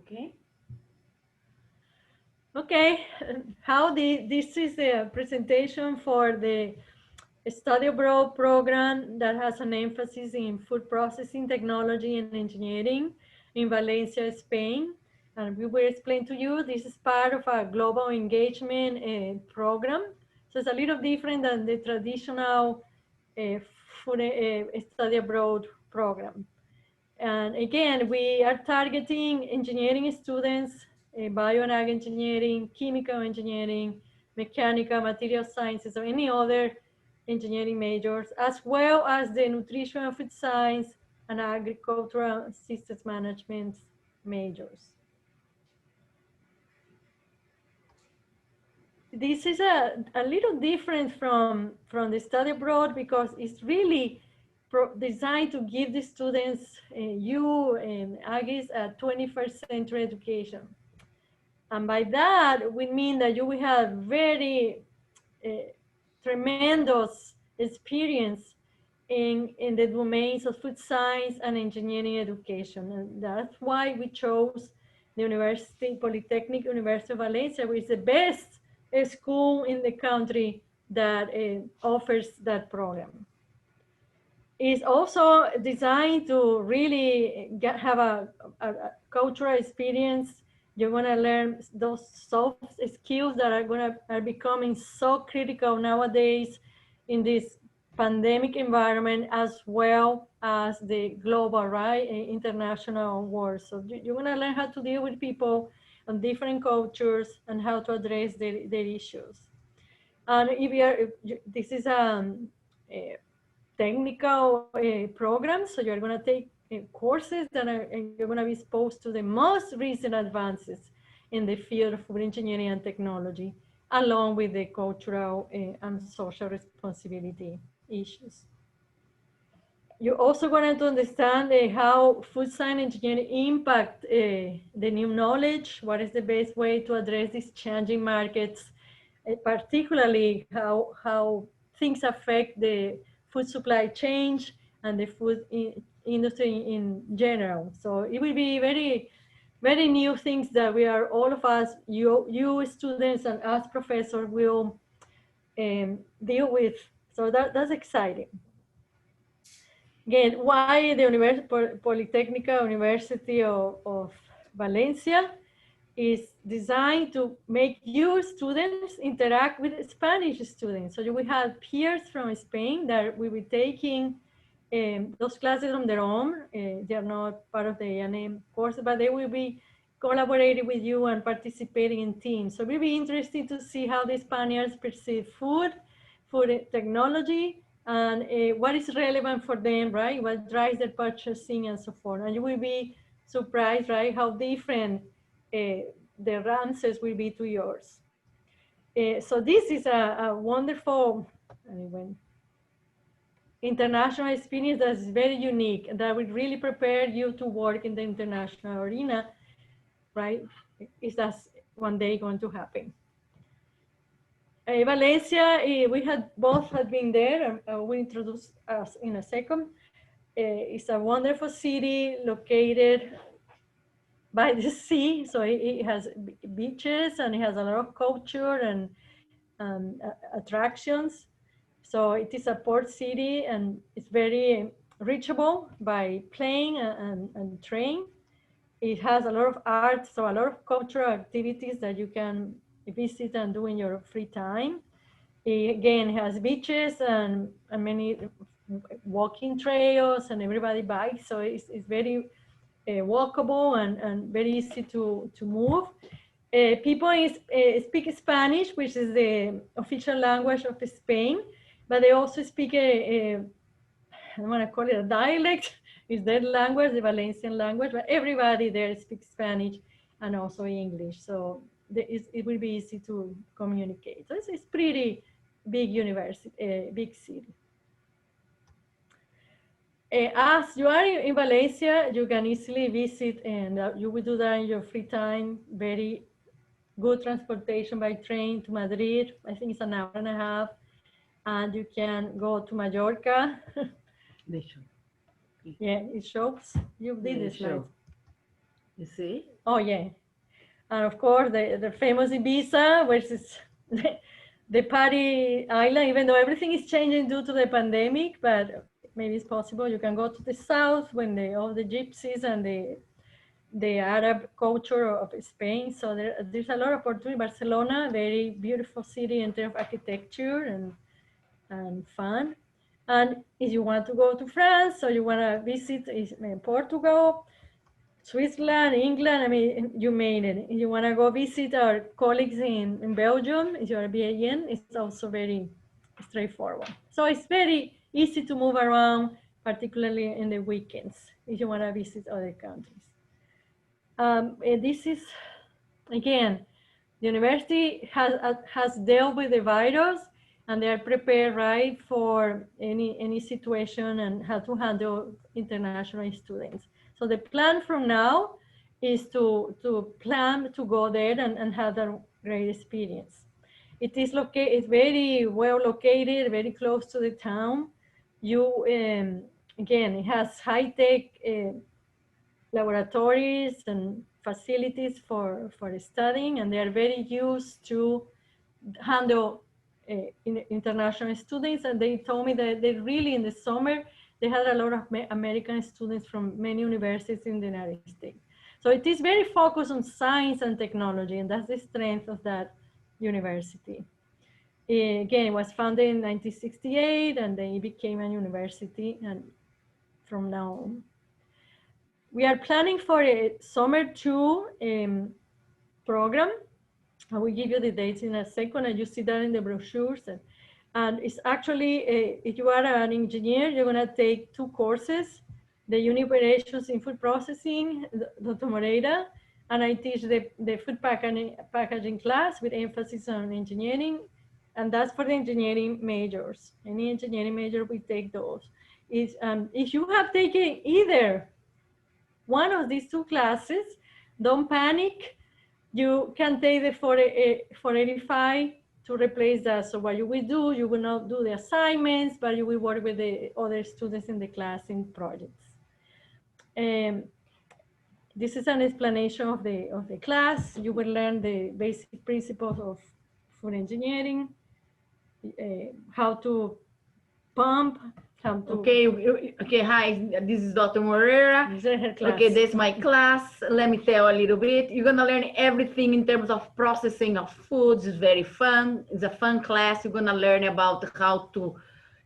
Okay. Okay, this is a presentation for the study abroad program that has an emphasis in food processing technology and engineering in Valencia, Spain. And we will explain to you, this is part of a global engagement program. So it's a little different than the traditional uh, food study abroad program. And again, we are targeting engineering students, bio and ag engineering, chemical engineering, mechanical, material sciences, or any other engineering majors, as well as the nutrition and food science and agricultural systems management majors. This is a little different from the study abroad because it's really designed to give the students, you and Aggies, a 21st century education. And by that, we mean that you will have very tremendous experience in the domains of food science and engineering education. And that's why we chose the University, Polytechnic University of Valencia, which is the best school in the country that offers that program. It's also designed to really have a cultural experience. You're going to learn those soft skills that are becoming so critical nowadays in this pandemic environment, as well as the global, right, international world. So you're going to learn how to deal with people on different cultures and how to address their issues. And if you are, this is a technical program, so you're going to take courses that and you're going to be exposed to the most recent advances in the field of food engineering and technology, along with the cultural and social responsibility issues. You're also going to understand how food science engineering impact the new knowledge, what is the best way to address these changing markets, particularly how things affect the food supply chain and the food industry in general. So it will be very, very new things that we are, all of us, you students and us professors will deal with. So that's exciting. Again, why the Polytechnical University of Valencia is designed to make you students interact with Spanish students. So you will have peers from Spain that will be taking those classes on their own. They are not part of the A&M course, but they will be collaborating with you and participating in teams. So it will be interesting to see how the Spaniards perceive food technology, and what is relevant for them, right? What drives their purchasing and so forth. And you will be surprised, right, how different their answers will be to yours. So this is a wonderful international experience that is very unique and that will really prepare you to work in the international arena, right? Is that one day going to happen? Valencia, we had both had been there. We introduce us in a second. It's a wonderful city located by the sea, so it has beaches and it has a lot of culture and attractions. So it is a port city and it's very reachable by plane and train. It has a lot of art, so a lot of cultural activities that you can visit and do in your free time. It, again, has beaches and many walking trails, and everybody bikes, so it's very walkable and very easy to move. People speak Spanish, which is the official language of Spain, but they also speak I don't want to call it a dialect, it's their language, the Valencian language, but everybody there speaks Spanish and also English. So it will be easy to communicate. So it's pretty big university, big city. As you are in Valencia, you can easily visit, and you will do that in your free time. Very good transportation by train to Madrid. I think it's an hour and a half. And you can go to Mallorca. They show. Yeah, it shows. You did this slide. You see? Oh yeah, and of course the famous Ibiza, which is the party island. Even though everything is changing due to the pandemic, but maybe it's possible. You can go to the south when all the gypsies and the Arab culture of Spain. So there's a lot of opportunity. Barcelona, very beautiful city in terms of architecture and fun. And if you want to go to France, or you want to visit Portugal, Switzerland, England, I mean, you made it. If you want to go visit our colleagues in Belgium, if you're a BAN, it's also very straightforward. So it's very easy to move around, particularly in the weekends, if you want to visit other countries. And this is, again, the university has dealt with the virus, and they are prepared, right, for any situation and how to handle international students. So the plan from now is to plan to go there and have a great experience. It is located, it's very well located, very close to the town. You again, it has high tech laboratories and facilities for studying, and they are very used to handle international students. And they told me that they really, in the summer, they had a lot of American students from many universities in the United States. So it is very focused on science and technology, and that's the strength of that university. Again, it was founded in 1968, and then it became a university, and from now on. We are planning for a summer 2 program. I will give you the dates in a second, and you see that in the brochures. And it's actually, if you are an engineer, you're going to take 2 courses, the unit operations in food processing, Dr. Moreira, and I teach the food packaging class with emphasis on engineering, and that's for the engineering majors. Any engineering major, we take those. If you have taken either one of these 2 classes, don't panic. You can take the 485 to replace that. So what you will do, you will not do the assignments, but you will work with the other students in the class in projects. Um, this is an explanation of the class. You will learn the basic principles of food engineering, how to pump, how to... Okay, hi, this is Dr. Moreira. This is her class. Okay, this is my class. Let me tell a little bit. You're gonna learn everything in terms of processing of foods. It's very fun. It's a fun class. You're gonna learn about how to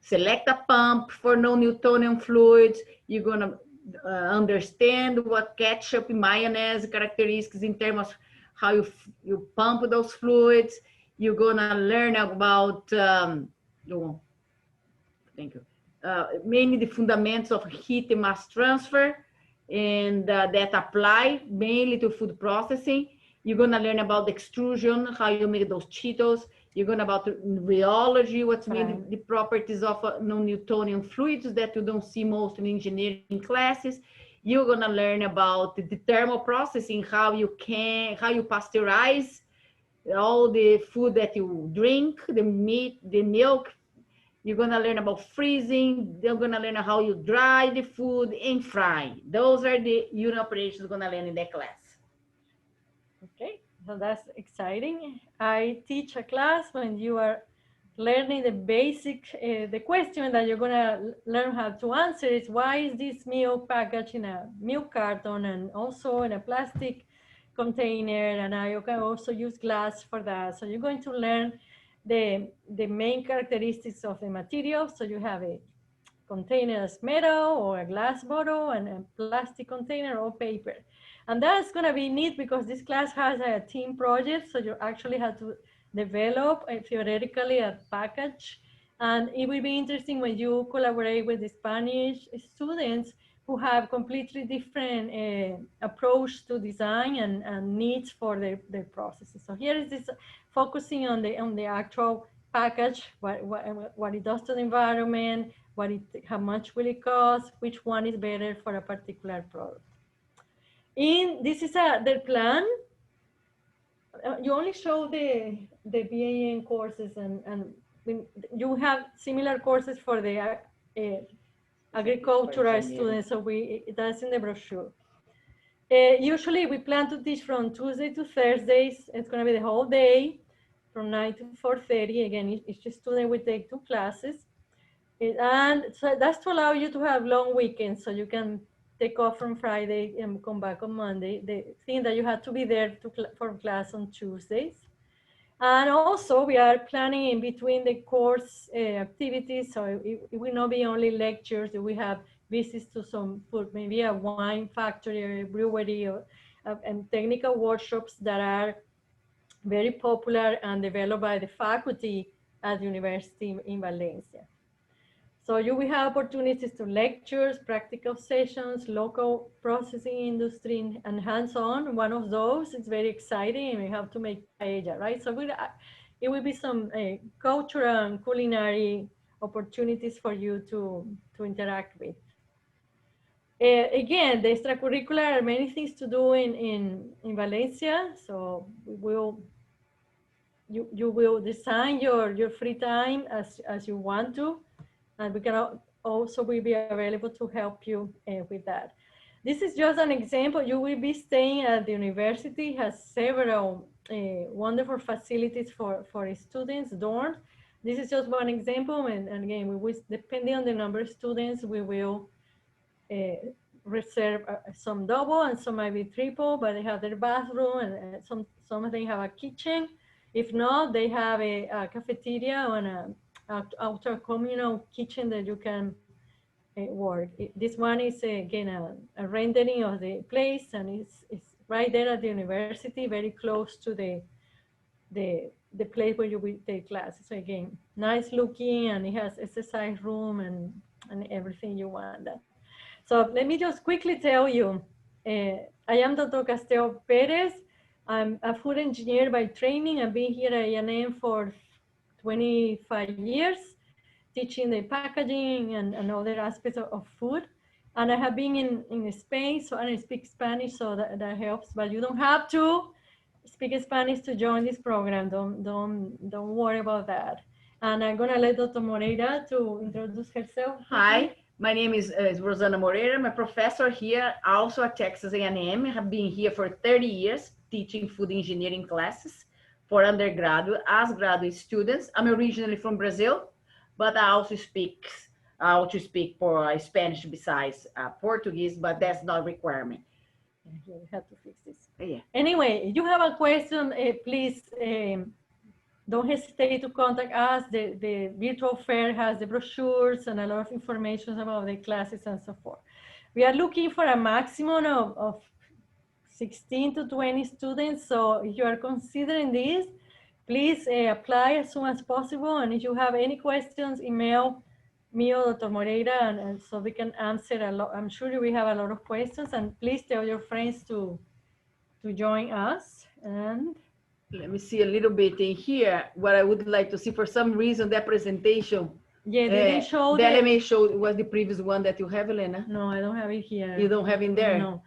select a pump for non-Newtonian fluids. You're gonna understand what ketchup and mayonnaise characteristics in terms of how you pump those fluids. You're gonna learn about thank you. Mainly the fundamentals of heat and mass transfer, and that apply mainly to food processing. You're going to learn about the extrusion, how you make those Cheetos. You're going to about rheology, what's mainly the properties of non-Newtonian fluids that you don't see most in engineering classes. You're going to learn about the thermal processing, how you pasteurize all the food that you drink, the meat, the milk. You're going to learn about freezing. They're going to learn how you dry the food and fry. Those are the unit operations you're going to learn in that class. Okay, so that's exciting. I teach a class when you are learning the basic, the question that you're going to learn how to answer is, why is this milk packaged in a milk carton and also in a plastic container? And you can also use glass for that. So you're going to learn the main characteristics of the material. So you have a container as metal or a glass bottle and a plastic container or paper. And that's going to be neat because this class has a team project. So you actually have to develop theoretically a package. And it will be interesting when you collaborate with the Spanish students who have completely different approach to design and needs for their processes. So here is this focusing on the actual package, what it does to the environment, how much will it cost, which one is better for a particular product. This is their plan. You only show the BAN courses, and you have similar courses for the agricultural students, so that's in the brochure. Usually we plan to teach from Tuesday to Thursdays. It's going to be the whole day from 9 to 4:30. Again, each student will take 2 classes. And so that's to allow you to have long weekends, so you can take off from Friday and come back on Monday. The thing that you have to be there for class on Tuesdays. And also we are planning in between the course activities, so it will not be only lectures. We have visits to some food, maybe a wine factory or a brewery, or and technical workshops that are very popular and developed by the faculty at the university in Valencia. So you will have opportunities to lectures, practical sessions, local processing industry, and hands-on. One of those is very exciting, and we have to make paella, right? So it will be some cultural and culinary opportunities for you to interact with. Again, the extracurricular are many things to do in Valencia, so you will design your free time as you want to, and we can also will be available to help you with that. This is just an example. You will be staying at the university, has several wonderful facilities for students, dorms. This is just one example, and again, we will, depending on the number of students, we will reserve some double and some might be triple, but they have their bathroom, and some of them have a kitchen. If not, they have a cafeteria and a outer communal kitchen that you can work. This one is again a rendering of the place, and it's right there at the university, very close to the place where you will take classes. So again, nice looking, and it has exercise room and everything you want that. So let me just quickly tell you, I am Dr. Castel Perez. I'm a food engineer by training. I've been here at A&M for 25 years, teaching the packaging and other aspects of food. And I have been in Spain, so I speak Spanish, so that helps. But you don't have to speak Spanish to join this program. Don't worry about that. And I'm gonna let Dr. Moreira to introduce herself. Hi, my name is Rosana Moreira. I'm a professor here, also at Texas A&M. I have been here for 30 years teaching food engineering classes for undergraduate as graduate students. I'm originally from Brazil, but I also speak for Spanish besides Portuguese, but that's not a requirement. Yeah, we have to fix this. Yeah. Anyway, if you have a question, please don't hesitate to contact us. The virtual fair has the brochures and a lot of information about the classes and so forth. We are looking for a maximum of 16 to 20 students. So if you are considering this, please apply as soon as possible. And if you have any questions, email me or Dr. Moreira, and so we can answer a lot. I'm sure we have a lot of questions, and please tell your friends to join us. And let me see a little bit in here. What I would like to see, for some reason, that presentation. Yeah, they didn't show that. Let me show. Was the previous one that you have, Elena? No, I don't have it here. You don't have in there? No.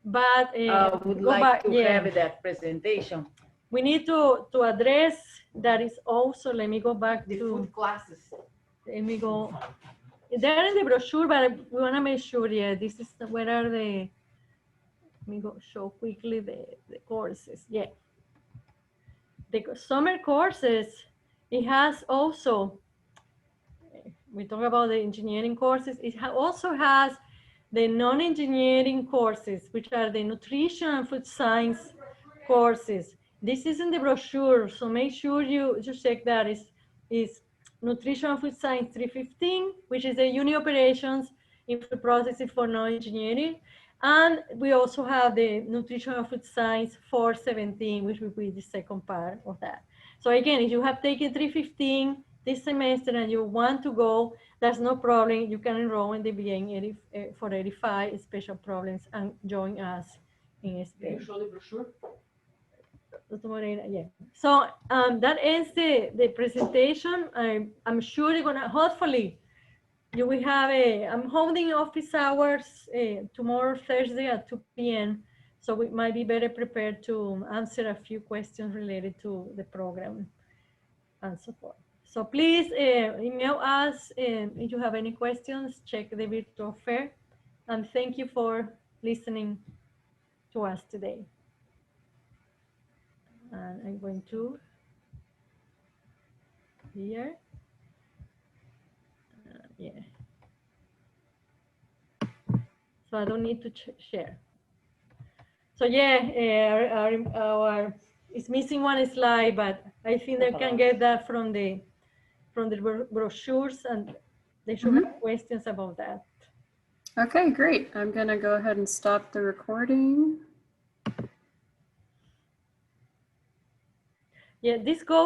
But I would like to have that presentation. We need to address that is also, let me go back the to food classes. Let me go. They're in the brochure, but we want to make sure, yeah, this is where are the, let me go show quickly the courses. Yeah. The summer courses, it has also, we talk about the engineering courses, it also has the non-engineering courses, which are the nutrition and food science courses. This is in the brochure, so make sure you check that. Is Nutrition and Food Science 315, which is the uni operations in food processing for non-engineering. And we also have the Nutrition and Food Science 417, which will be the second part of that. So again, if you have taken 315 this semester and you want to go, that's no problem. You can enroll in the BA 485 special programs and join us in Spain. Can you show the brochure? Yeah. So that ends the presentation. I'm sure you're gonna, hopefully, you will have I'm holding office hours tomorrow, Thursday at 2 p.m. So we might be better prepared to answer a few questions related to the program and so forth. So please email us if you have any questions, check the virtual fair. And thank you for listening. to us today. And I'm going to here. Yeah. So I don't need to share. So yeah, our it's missing one slide, but I think they can get that from the brochures, and they should have questions about that. Okay, great. I'm going to go ahead and stop the recording. Yeah, this goes